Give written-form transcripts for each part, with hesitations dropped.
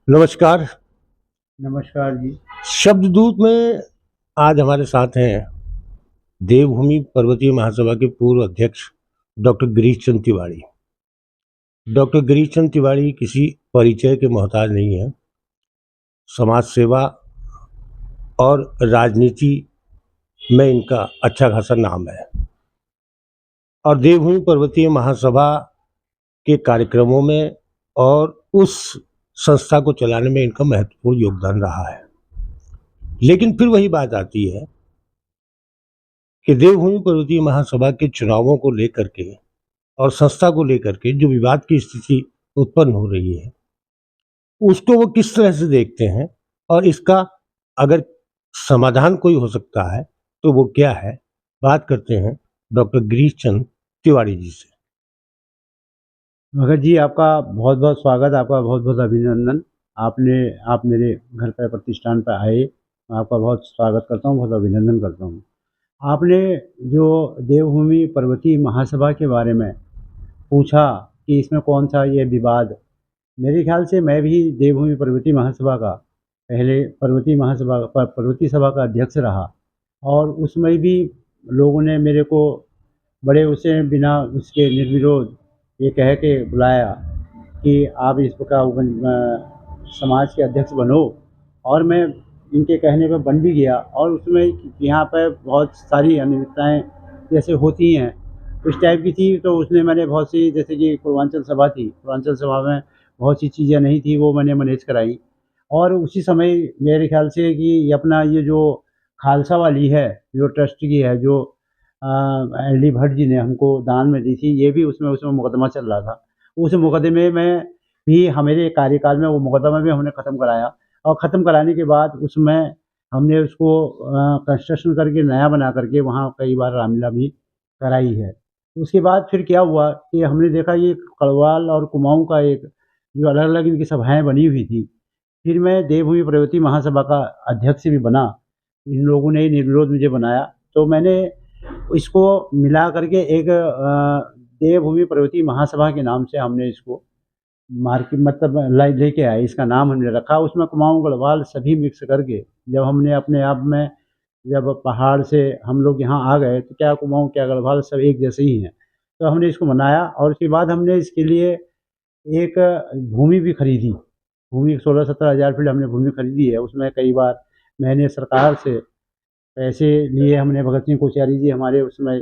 नमस्कार। नमस्कार जी। शब्ददूत में आज हमारे साथ हैं देवभूमि पर्वतीय महासभा के पूर्व अध्यक्ष डॉक्टर गिरीश चंद तिवारी। डॉक्टर गिरीश चंद तिवारी किसी परिचय के मोहताज नहीं है। समाज सेवा और राजनीति में इनका अच्छा खासा नाम है और देवभूमि पर्वतीय महासभा के कार्यक्रमों में और उस संस्था को चलाने में इनका महत्वपूर्ण योगदान रहा है। लेकिन फिर वही बात आती है कि देवभूमि पर्वतीय महासभा के चुनावों को लेकर के और संस्था को लेकर के जो विवाद की स्थिति उत्पन्न हो रही है, उसको वो किस तरह से देखते हैं और इसका अगर समाधान कोई हो सकता है तो वो क्या है। बात करते हैं डॉक्टर गिरीश चंद तिवारी जी से। भगत जी, आपका बहुत बहुत स्वागत, आपका बहुत बहुत अभिनंदन। आप मेरे घर पर प्रतिष्ठान पर आए, मैं आपका बहुत स्वागत करता हूँ, बहुत अभिनंदन करता हूँ। आपने जो देवभूमि पर्वतीय महासभा के बारे में पूछा कि इसमें कौन सा ये विवाद, मेरे ख्याल से मैं भी देवभूमि पर्वतीय महासभा का पहले पर्वतीय सभा का अध्यक्ष रहा और उसमें भी लोगों ने मेरे को बड़े उसे बिना उसके निर्विरोध ये कह के बुलाया कि आप इस प्रकार समाज के अध्यक्ष बनो, और मैं इनके कहने पर बन भी गया। और उसमें यहाँ पर बहुत सारी अनियमितताएँ जैसे होती हैं उस टाइप की थी, तो उसने मैंने बहुत सी, जैसे कि पूर्वांचल सभा थी, पूर्वांचल सभा में बहुत सी चीज़ें नहीं थी, वो मैंने मैनेज कराई। और उसी समय मेरे ख्याल से कि ये अपना ये जो खालसा वाली है, जो ट्रस्ट की है, जो एल डी भट्ट जी ने हमको दान में दी थी, ये भी उसमें मुकदमा चल रहा था। उस मुकदमे में भी मेरे कार्यकाल में वो मुकदमा भी हमने ख़त्म कराया, और ख़त्म कराने के बाद उसमें हमने उसको कंस्ट्रक्शन करके नया बना करके वहाँ कई बार रामलीला भी कराई है। उसके बाद फिर क्या हुआ कि हमने देखा ये कड़वाल और कुमाऊँ का एक जो अलग-अलग इनकी सभाएँ बनी हुई थी। फिर मैं देवभूमि पर्वतीय महासभा का अध्यक्ष भी बना। इन लोगों ने ही निर्विरोध मुझे बनाया, तो मैंने इसको मिला करके एक देवभूमि पर्वतीय महासभा के नाम से हमने इसको मार्केट मतलब लाई लेके आए, इसका नाम हमने रखा। उसमें कुमाऊँ गढ़वाल सभी मिक्स करके, जब हमने अपने आप में, जब पहाड़ से हम लोग यहाँ आ गए तो क्या कुमाऊँ क्या गढ़वाल सब एक जैसे ही हैं। तो हमने इसको मनाया और उसके बाद हमने इसके लिए एक भूमि भी खरीदी। भूमि 16-17 हज़ार फीट हमने भूमि खरीदी है। उसमें कई बार मैंने सरकार से पैसे लिए, हमने भगत सिंह कोश्यारी जी हमारे उसमें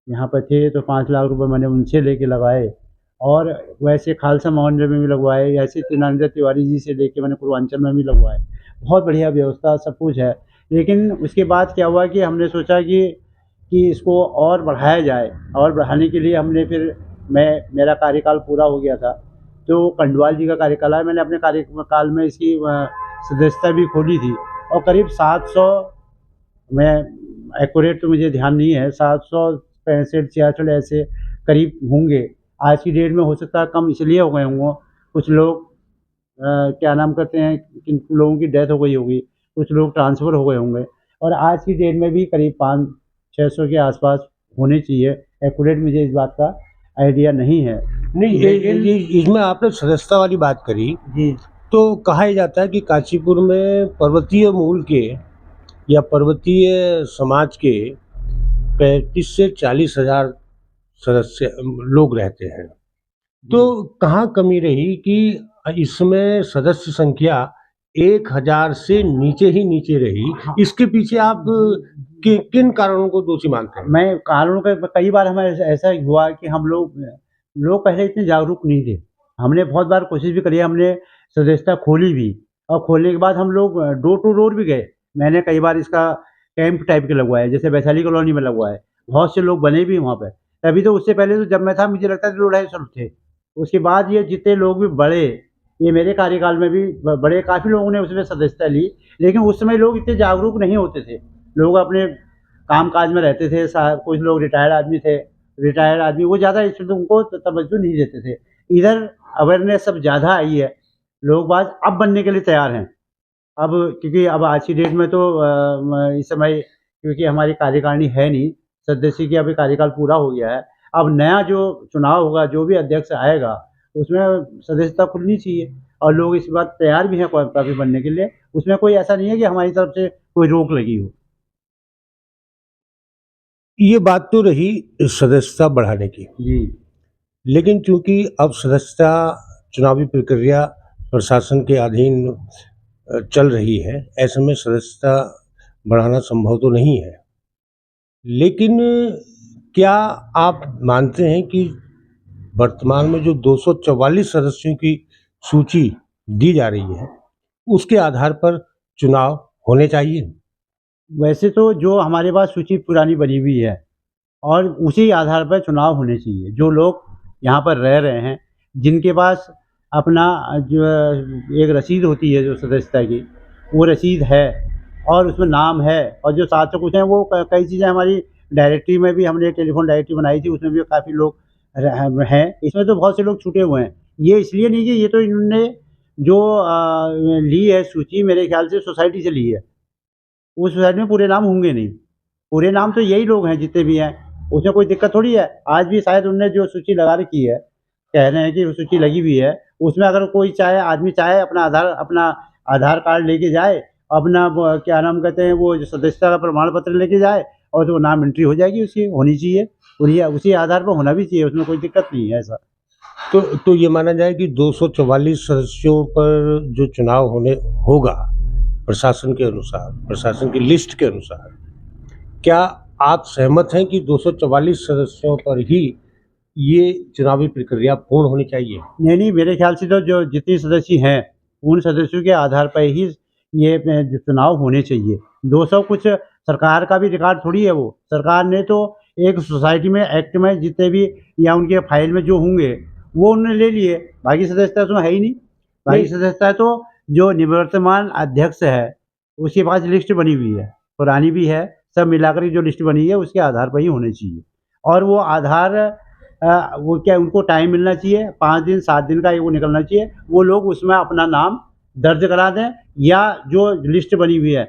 यहाँ पर थे, तो 5 लाख रुपए मैंने उनसे लेके लगाए। और वैसे खालसा मोहल्ले में भी लगवाए, ऐसे त्रिनारायण तिवारी जी से लेके मैंने पूर्वांचल में भी लगवाए। बहुत बढ़िया व्यवस्था सब कुछ है। लेकिन उसके बाद क्या हुआ कि हमने सोचा कि इसको और बढ़ाया जाए, और बढ़ाने के लिए हमने फिर मेरा कार्यकाल पूरा हो गया था, तो कंडवाल जी का कार्यकाल आया। मैंने अपने कार्यकाल में इसकी सदस्यता भी खोली थी, और करीब 700, मैं एक्यूरेट तो मुझे ध्यान नहीं है, 765-66 ऐसे करीब होंगे। आज की डेट में हो सकता है कम इसलिए हो गए होंगे, कुछ लोग क्या नाम करते हैं, किन लोगों की डेथ हो गई होगी, कुछ लोग ट्रांसफ़र हो गए होंगे, और आज की डेट में भी करीब 500-600 के आसपास होने चाहिए। एक्यूरेट मुझे इस बात का आइडिया नहीं है। नहीं, लेकिन इसमें आपने सदस्यता वाली बात करी, जी, तो कहा ही जाता है कि काशीपुर में पर्वतीय मूल के या पर्वतीय समाज के 35 से 40 हज़ार सदस्य लोग रहते हैं। तो कहाँ कमी रही कि इसमें सदस्य संख्या 1,000 से नीचे ही नीचे रही? हाँ, इसके पीछे आप किन कारणों को दोषी मानते हैं? मैं कानून का कई बार हमें ऐसा हुआ कि हम लोग पहले इतने जागरूक नहीं थे। हमने बहुत बार कोशिश भी करी है, हमने सदस्यता खोली भी, और खोलने के बाद हम लोग डोर टू डोर भी गए। मैंने कई बार इसका कैंप टाइप के लगवाए, जैसे वैशाली कॉलोनी में लगवाए। बहुत से लोग बने भी वहाँ पे। तभी तो उससे पहले तो जब मैं था मुझे लगता था 200-250 थे। उसके बाद ये जितने लोग भी बढ़े, ये मेरे कार्यकाल में भी बड़े काफ़ी लोगों ने उसमें सदस्यता ली। लेकिन उस समय लोग इतने जागरूक नहीं होते थे। लोग अपने काम-काज में रहते थे, कुछ लोग रिटायर्ड आदमी थे, रिटायर्ड आदमी वो ज़्यादा इस उनको तवज्जो नहीं देते थे। इधर अवेयरनेस अब ज़्यादा आई है, लोग-बाग अब बनने के लिए तैयार हैं। अब क्योंकि अब आज की डेट में तो इस समय क्योंकि हमारी कार्यकारिणी है नहीं, सदस्य की अभी कार्यकाल पूरा हो गया है। अब नया जो चुनाव होगा, जो भी अध्यक्ष आएगा, उसमें सदस्यता खुलनी चाहिए। और लोग इस बात तैयार भी हैं काफ़ी बनने के लिए। उसमें कोई ऐसा नहीं है कि हमारी तरफ से कोई रोक लगी हो। ये बात तो रही सदस्यता बढ़ाने की, जी। लेकिन चूंकि अब सदस्यता चुनावी प्रक्रिया प्रशासन के अधीन चल रही है, ऐसे में सदस्यता बढ़ाना संभव तो नहीं है। लेकिन क्या आप मानते हैं कि वर्तमान में जो 244 सदस्यों की सूची दी जा रही है, उसके आधार पर चुनाव होने चाहिए? वैसे तो जो हमारे पास सूची पुरानी बनी हुई है और उसी आधार पर चुनाव होने चाहिए। जो लोग यहाँ पर रह रहे हैं, जिनके पास अपना जो एक रसीद होती है जो सदस्यता की, वो रसीद है और उसमें नाम है और जो 700 कुछ हैं वो कई चीज़ें हमारी डायरेक्टरी में भी हमने एक टेलीफ़ोन डायरेक्टरी बनाई थी, उसमें भी काफ़ी लोग हैं। इसमें तो बहुत से लोग छूटे हुए हैं। ये इसलिए नहीं कि ये तो इन्होंने जो ली है सूची मेरे ख़्याल से सोसाइटी से ली है। उस सोसाइटी में पूरे नाम होंगे नहीं। पूरे नाम तो यही लोग हैं जितने भी हैं, उसमें कोई दिक्कत थोड़ी है। आज भी शायद उन्होंने जो सूची लगा रखी है, कह रहे हैं कि वो सूची लगी हुई है, उसमें अगर कोई चाहे आदमी चाहे अपना आधार कार्ड लेके जाए, अपना वो क्या नाम कहते हैं वो जो सदस्यता का प्रमाण पत्र लेके जाए और वो नाम एंट्री हो जाएगी उसकी, होनी चाहिए। और ये उसी आधार पर होना भी चाहिए, उसमें कोई दिक्कत नहीं है ऐसा। तो ये माना जाए कि 244 सदस्यों पर जो चुनाव होने होगा, प्रशासन के अनुसार, प्रशासन की लिस्ट के अनुसार, क्या आप सहमत हैं कि 244 सदस्यों पर ही ये चुनावी प्रक्रिया पूर्ण होनी चाहिए? नहीं, नहीं, मेरे ख़्याल से तो जो जितने सदस्य हैं, उन सदस्यों के आधार पर ही ये जो चुनाव होने चाहिए। 200 कुछ सरकार का भी रिकॉर्ड थोड़ी है वो। सरकार ने तो एक सोसाइटी में एक्ट में जितने भी या उनके फाइल में जो होंगे, वो उन्होंने ले लिए। बाकी सदस्यता उसमें है ही नहीं। बाकी नहीं, सदस्यता तो जो निवर्तमान अध्यक्ष है, उसके पास लिस्ट बनी हुई है। पुरानी भी है, सब मिलाकर के जो लिस्ट बनी है, उसके आधार पर ही होनी चाहिए। और वो आधार वो क्या उनको टाइम मिलना चाहिए 5 दिन 7 दिन का वो निकलना चाहिए। वो लोग उसमें अपना नाम दर्ज करा दें या जो लिस्ट बनी हुई है,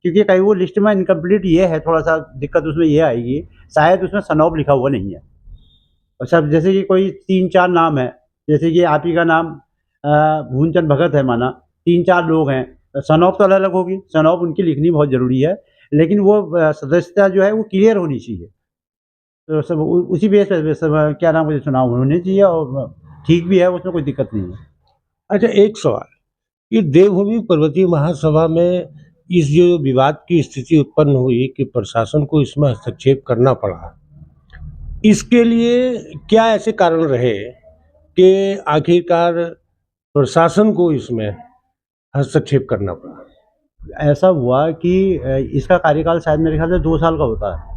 क्योंकि कहीं वो लिस्ट में इनकम्प्लीट ये है थोड़ा-सा दिक्कत उसमें ये आएगी, शायद उसमें सनौब लिखा हुआ नहीं है। और सब जैसे कि कोई 3-4 नाम है, जैसे कि आप ही का नाम भूनचंद भगत है माना, 3-4 लोग हैं, सनौब तो अलग-अलग होगी, सनौब उनकी लिखनी बहुत ज़रूरी है। लेकिन वो सदस्यता जो है वो क्लियर होनी चाहिए। तो सब उसी बेस पे सब क्या नाम है चुनाव होने चाहिए और ठीक भी है, उसमें कोई दिक्कत नहीं है। अच्छा, एक सवाल, ये देवभूमि पर्वतीय महासभा में इस जो विवाद की स्थिति उत्पन्न हुई कि प्रशासन को इसमें हस्तक्षेप करना पड़ा, इसके लिए क्या ऐसे कारण रहे कि आखिरकार प्रशासन को इसमें हस्तक्षेप करना पड़ा? ऐसा हुआ कि इसका कार्यकाल शायद मेरे ख्याल से 2 साल का होता है।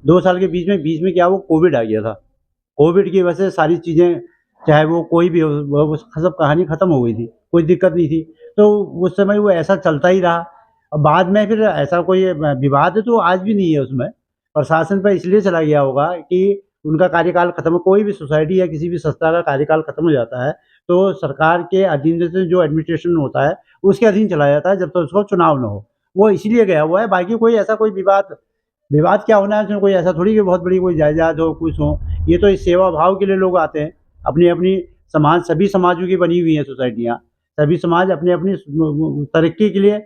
2 साल के बीच में क्या वो कोविड आ गया था। कोविड की वजह से सारी चीज़ें चाहे वो कोई भी हो वो सब कहानी ख़त्म हो गई थी, कोई दिक्कत नहीं थी। तो उस समय वो ऐसा चलता ही रहा। और बाद में फिर ऐसा कोई विवाद तो आज भी नहीं है उसमें। प्रशासन पे इसलिए चला गया होगा कि उनका कार्यकाल ख़त्म कोई भी सोसाइटी या किसी भी संस्था का कार्यकाल ख़त्म हो जाता है, तो सरकार के अधीन से जो एडमिनिस्ट्रेशन होता है, उसके अधीन चला जाता है जब तक उसका चुनाव ना हो। वो इसीलिए गया हुआ है, बाकी कोई ऐसा कोई विवाद विवाद क्या होना है उसमें कोई ऐसा थोड़ी कि बहुत बड़ी कोई जायदाद हो, कुछ हो। ये तो इस सेवा भाव के लिए लोग आते हैं। अपनी-अपनी समाज सभी समाजों की बनी हुई हैं सोसाइटियाँ। सभी समाज अपनी-अपनी तरक्की के लिए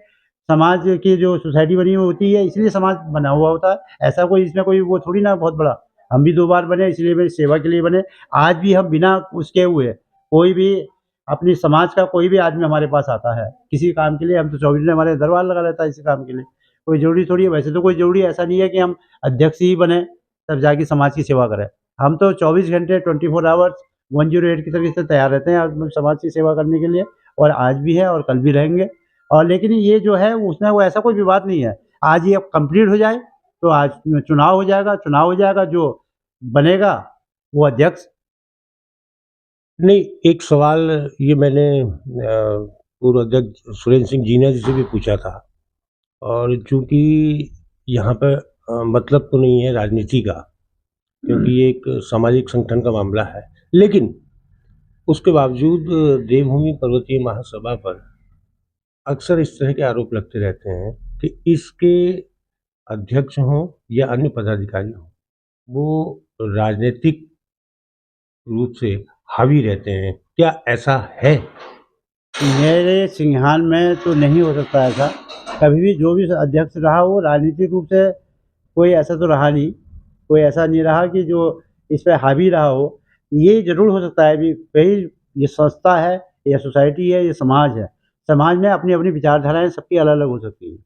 समाज की जो सोसाइटी बनी हुई होती है, इसलिए समाज बना हुआ होता है। ऐसा कोई इसमें कोई वो थोड़ी ना बहुत बड़ा। हम भी 2 बार बने इसलिए मेरी सेवा के लिए बने। आज भी हम बिना उसके हुए कोई भी अपनी समाज का कोई भी आदमी हमारे पास आता है, किसी काम के लिए हम तो 24 घंटे हमारे दरबार लगा रहता है इसी काम के लिए। कोई ज़रूरी थोड़ी है, वैसे तो कोई ज़रूरी ऐसा नहीं है कि हम अध्यक्ष ही बने, तब जाके समाज की सेवा करें। हम तो 24 घंटे 24 आवर्स 108 की तरीके से तैयार रहते हैं मतलब समाज की सेवा करने के लिए और आज भी है और कल भी रहेंगे। और लेकिन ये जो है उसमें वो ऐसा कोई विवाद नहीं है। आज ये कंप्लीट हो जाए, तो आज चुनाव हो जाएगा जो बनेगा वो अध्यक्ष। नहीं, एक सवाल ये मैंने पूर्व अध्यक्ष सुरेंद्र सिंह जीना जी से भी पूछा था, और चूँकि यहाँ पे मतलब तो नहीं है राजनीति का, क्योंकि ये एक सामाजिक संगठन का मामला है। लेकिन उसके बावजूद देवभूमि पर्वतीय महासभा पर अक्सर इस तरह के आरोप लगते रहते हैं कि इसके अध्यक्ष हों या अन्य पदाधिकारी हों, वो राजनीतिक रूप से हावी रहते हैं। क्या ऐसा है? मेरे संज्ञान में तो नहीं हो सकता ऐसा। कभी भी जो भी अध्यक्ष रहा वो राजनीतिक रूप से कोई ऐसा तो रहा नहीं, कोई ऐसा नहीं रहा कि जो इस पे हावी रहा हो। ये ज़रूर हो सकता है भी कई ये संस्था है या सोसाइटी है, ये समाज है। समाज में अपनी-अपनी विचारधाराएँ सबकी अलग-अलग हो सकती हैं।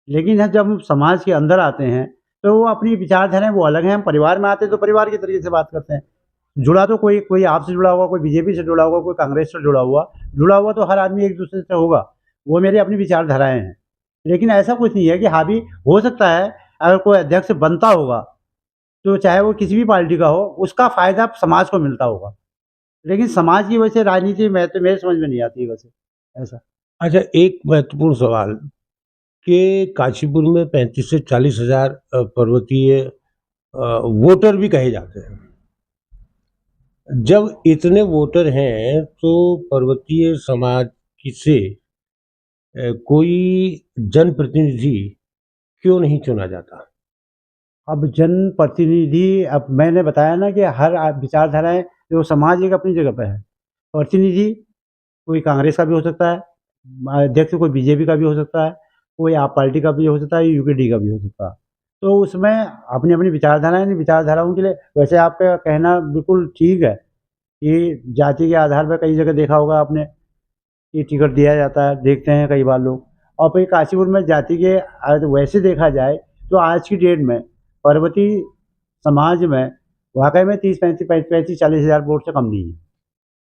लेकिन जब हम समाज के अंदर आते हैं, तो वो अपनी विचारधाराएँ वो अलग हैं। हम परिवार में आते हैं तो परिवार के तरीके से बात करते हैं। जुड़ा तो कोई कोई आपसे जुड़ा होगा, कोई बीजेपी से जुड़ा होगा, कोई कांग्रेस से जुड़ा हुआ तो हर आदमी एक-दूसरे से होगा। वो मेरी अपनी विचारधाराएँ हैं। लेकिन ऐसा कुछ नहीं है कि हावी हो सकता है अगर कोई अध्यक्ष बनता होगा, तो चाहे वो किसी भी पार्टी का हो, उसका फ़ायदा समाज को मिलता होगा। लेकिन समाज की वजह से राजनीति मैं तो मेरे समझ में नहीं आती वैसे, ऐसा। अच्छा, एक महत्वपूर्ण सवाल कि काशीपुर में 35 से 40 हज़ार पर्वतीय वोटर भी कहे जाते हैं। जब इतने वोटर हैं तो पर्वतीय समाज से कोई जनप्रतिनिधि क्यों नहीं चुना जाता? अब जनप्रतिनिधि अब मैंने बताया ना कि हर विचारधाराएँ जो समाज एक अपनी जगह पे है। प्रतिनिधि कोई कांग्रेस का भी हो सकता है, अध्यक्ष कोई बीजेपी का भी हो सकता है, कोई आप पार्टी का भी हो सकता है, यूकेडी का भी हो सकता है। तो उसमें अपनी-अपनी विचारधाराएँ हैं, विचारधाराओं के लिए वैसे आपका कहना बिल्कुल ठीक है कि जाति के आधार पर कई जगह देखा होगा आपने कि टिकट दिया जाता है, देखते हैं कई बार लोग। और फिर काशीपुर में जाति के वैसे देखा जाए तो आज की डेट में पर्वती समाज में वाक़ई में 30-35 हज़ार वोट से कम नहीं है।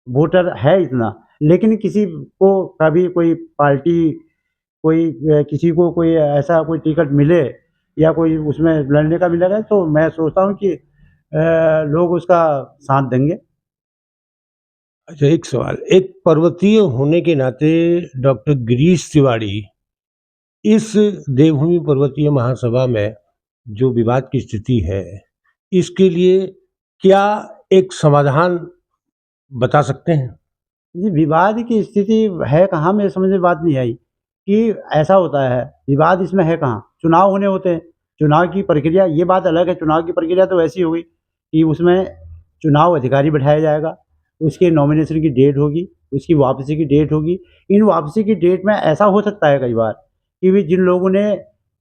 वोटर है इतना, लेकिन किसी को कभी कोई पार्टी कोई किसी को कोई ऐसा कोई टिकट मिले या कोई उसमें लड़ने का मिलेगा तो मैं सोचता हूँ कि लोग उसका साथ देंगे। अच्छा, एक सवाल, एक पर्वतीय होने के नाते डॉक्टर गिरीश तिवारी इस देवभूमि पर्वतीय महासभा में जो विवाद की स्थिति है, इसके लिए क्या एक समाधान बता सकते हैं? जी, विवाद की स्थिति है कहाँ मेरे समझ में बात नहीं आई कि ऐसा होता है, विवाद इसमें है कहाँ? चुनाव होने होते हैं, चुनाव की प्रक्रिया ये बात अलग है, चुनाव की प्रक्रिया तो ऐसी होगी कि उसमें चुनाव अधिकारी बैठाया जाएगा, उसके नॉमिनेशन की डेट होगी, उसकी वापसी की डेट होगी। इन वापसी की डेट में ऐसा हो सकता है कई बार कि भी जिन लोगों ने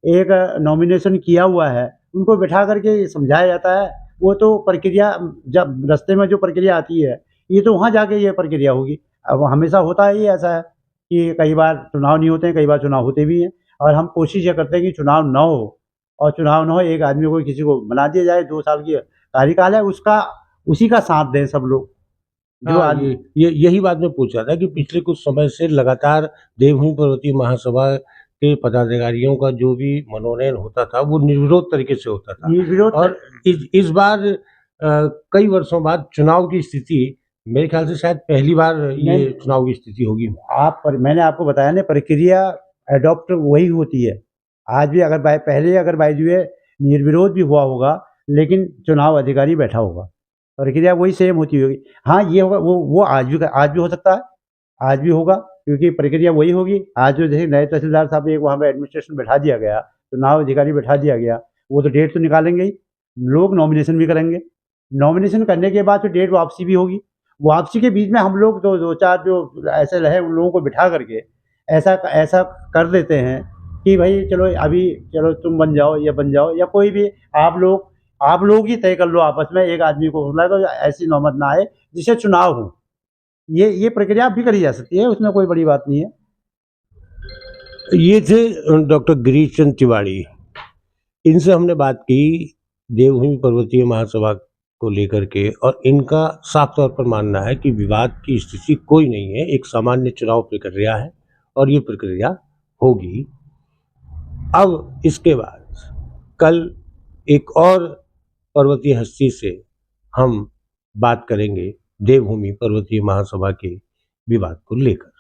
एक नॉमिनेशन किया हुआ है, उनको बिठा कर के समझाया जाता है, वो तो प्रक्रिया जब रास्ते में जो प्रक्रिया आती है, ये तो वहाँ जाके ये प्रक्रिया होगी। अब हमेशा होता ही ऐसा है कि कई बार चुनाव नहीं होते हैं, कई बार चुनाव होते भी हैं और हम कोशिश ये करते हैं कि चुनाव ना हो और चुनाव ना हो, एक आदमी को किसी को बना दिया जाए, 2 साल की कार्यकाल है उसका उसी का साथ दें सब लोग। जो हाँ, आदमी ये यही बात मैं पूछ रहा था कि पिछले कुछ समय से लगातार देवभूमि पर्वतीय महासभा के पदाधिकारियों का जो भी मनोनयन होता था, वो निर्विरोध तरीके से होता था। निर्विरोध और इस बार कई वर्षों बाद चुनाव की स्थिति, मेरे ख्याल से शायद पहली बार ये नहीं चुनाव की स्थिति होगी। आप पर मैंने आपको बताया ना प्रक्रिया एडॉप्ट वही होती है। आज भी अगर पहले अगर बाय द वे निर्विरोध भी हुआ होगा, लेकिन चुनाव अधिकारी बैठा होगा। प्रक्रिया वही सेम होती होगी। हाँ, ये होगा वो आज भी हो सकता है, आज भी होगा क्योंकि प्रक्रिया वही होगी। आज जो जैसे नए तहसीलदार साहब एक वहाँ पे एडमिनिस्ट्रेशन बैठा दिया गया, चुनाव अधिकारी बैठा दिया गया, वो तो डेट तो निकालेंगे ही, लोग नॉमिनेशन भी करेंगे। नॉमिनेशन करने के बाद फिर डेट वापसी भी होगी। वापसी के बीच में हम लोग तो 2-4 जो ऐसे रहे उन लोगों को बिठा करके ऐसा ऐसा कर देते हैं कि भई चलो अभी चलो तुम बन जाओ या बन जाओ या कोई भी आप लोग ही तय कर लो आपस में एक आदमी को बुला दो ऐसी नौबत ना आए जिससे चुनाव हो। ये प्रक्रिया भी करी जा सकती है, उसमें कोई बड़ी बात नहीं है। ये थे डॉक्टर गिरीश चंद्र तिवारी। इनसे हमने बात की देवभूमि पर्वतीय महासभा को लेकर के, और इनका साफ तौर पर मानना है कि विवाद की स्थिति कोई नहीं है, एक सामान्य चुनाव प्रक्रिया है और ये प्रक्रिया होगी। अब इसके बाद कल एक और पर्वतीय हस्ती से हम बात करेंगे देवभूमि पर्वतीय महासभा के विवाद को लेकर।